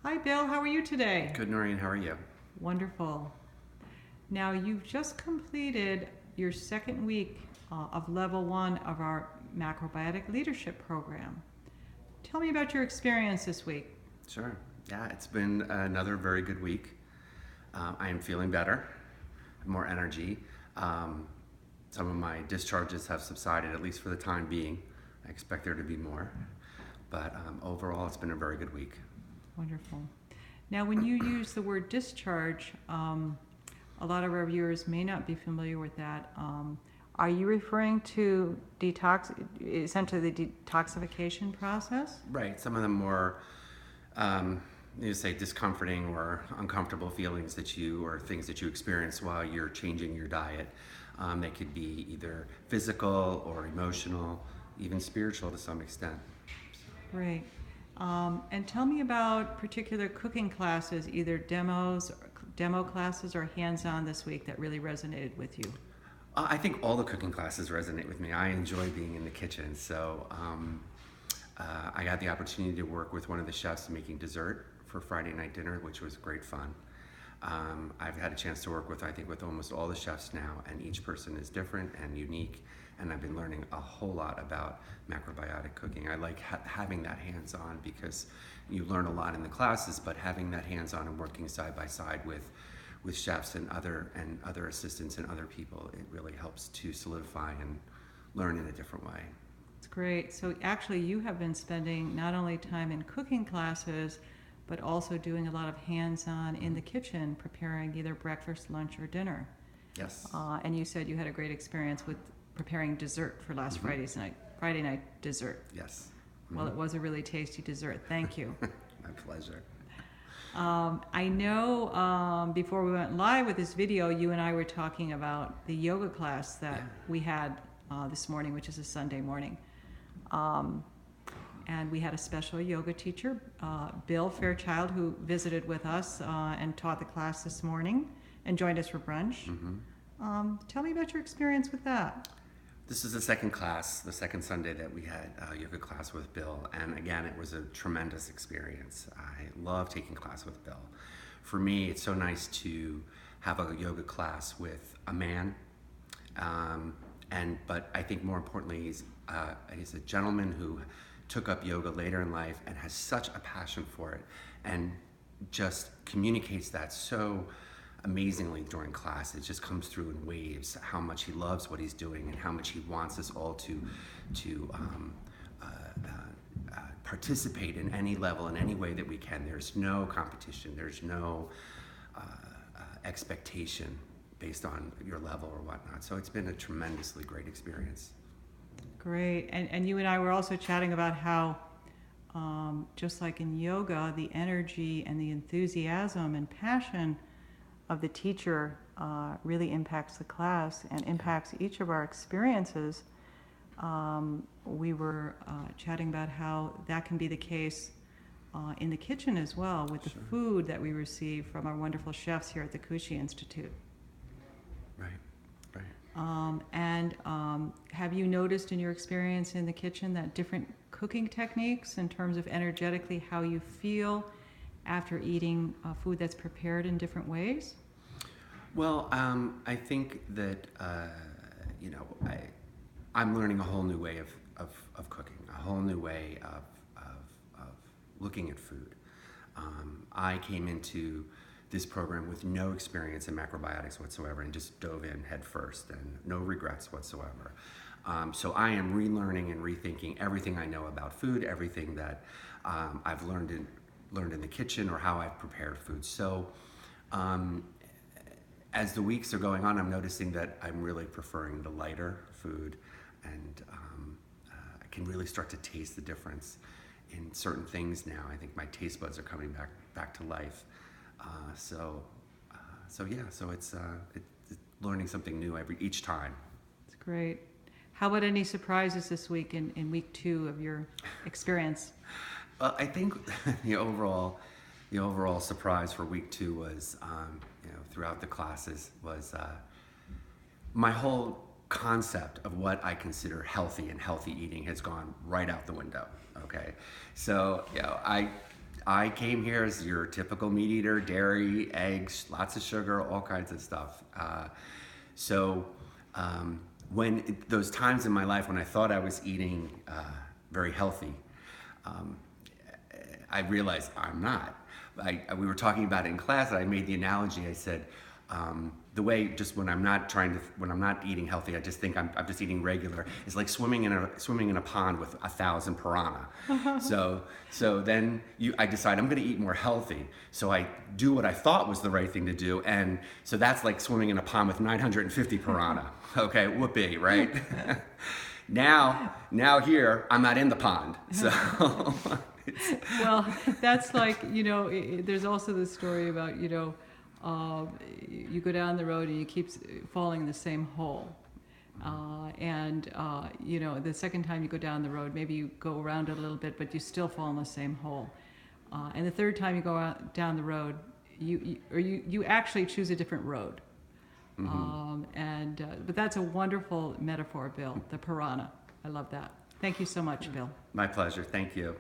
Hi, Bill. How are you today? Good, Noreen. How are you? Wonderful. Now, you've just completed your second week of level one of our macrobiotic leadership program. Tell me about your experience this week. Sure. Yeah, it's been another very good week. I am feeling better, more energy. Um, some of my discharges have subsided, at least for the time being. I expect there to be more. But overall, it's been a very good week. Wonderful. Now, when you use the word discharge, a lot of our viewers may not be familiar with that. Are you referring to essentially the detoxification process? Right. Some of the more, you say, discomforting or uncomfortable feelings or things that you experience while you're changing your diet. They could be either physical or emotional, even spiritual to some extent. Great. And tell me about particular cooking classes, either demo classes or hands-on this week that really resonated with you. I think all the cooking classes resonate with me. I enjoy being in the kitchen. So I got the opportunity to work with one of the chefs making dessert for Friday night dinner, which was great fun. I've had a chance to work with almost all the chefs now, and each person is different and unique. And I've been learning a whole lot about macrobiotic cooking. I like having that hands-on because you learn a lot in the classes, but having that hands-on and working side by side with chefs and other assistants and other people, it really helps to solidify and learn in a different way. It's great. So actually, you have been spending not only time in cooking classes, but also doing a lot of hands-on in the kitchen, preparing either breakfast, lunch, or dinner. Yes. And you said you had a great experience with preparing dessert for last Friday night dessert. Yes. Well, it was a really tasty dessert. Thank you. My pleasure. I know before we went live with this video, you and I were talking about the yoga class that we had this morning, which is a Sunday morning. And we had a special yoga teacher, Bill Fairchild, who visited with us and taught the class this morning and joined us for brunch. Tell me about your experience with that. This is the second class, the second Sunday that we had yoga class with Bill, and again, it was a tremendous experience. I love taking class with Bill. For me, it's so nice to have a yoga class with a man, but I think more importantly, he's a gentleman who took up yoga later in life and has such a passion for it, and just communicates that so amazingly during class. It just comes through in waves how much he loves what he's doing and how much he wants us all to participate in any level, in any way that we can. There's no competition. There's no expectation based on your level or whatnot. So it's been a tremendously great experience. Great. And you and I were also chatting about how, just like in yoga, the energy and the enthusiasm and passion of the teacher really impacts the class and impacts each of our experiences. We were chatting about how that can be the case in the kitchen as well with the food that we receive from our wonderful chefs here at the Kushi Institute. Right. And have you noticed in your experience in the kitchen that different cooking techniques in terms of energetically how you feel after eating food that's prepared in different ways? Well, I think that I'm learning a whole new way of cooking, a whole new way of looking at food. I came into this program with no experience in macrobiotics whatsoever and just dove in head first and no regrets whatsoever. So I am relearning and rethinking everything I know about food, everything that I've learned in the kitchen or how I've prepared food. So as the weeks are going on, I'm noticing that I'm really preferring the lighter food, and I can really start to taste the difference in certain things now. I think my taste buds are coming back to life. So it's learning something new each time. It's great. How about any surprises this week in week 2 of your experience? Well, I think the overall surprise for week 2 was, throughout the classes was my whole concept of what I consider healthy and healthy eating has gone right out the window. Okay, so I came here as your typical meat eater, dairy, eggs, lots of sugar, all kinds of stuff. So when those times in my life when I thought I was eating very healthy, um, I realized I'm not. We were talking about it in class, and I made the analogy. I said, the way just when I'm not when I'm not eating healthy, I just think I'm just eating regular. It's like swimming in a pond with 1,000 piranha. So then I decide I'm going to eat more healthy. So I do what I thought was the right thing to do, and so that's like swimming in a pond with 950 piranha. Okay, whoopee, right? Now here I'm not in the pond, so. Well, that's like, there's also the story about, you go down the road and you keep falling in the same hole. The second time you go down the road, maybe you go around it a little bit, but you still fall in the same hole. And the third time you go down the road, you actually choose a different road. But that's a wonderful metaphor, Bill, the piranha. I love that. Thank you so much, Bill. My pleasure. Thank you.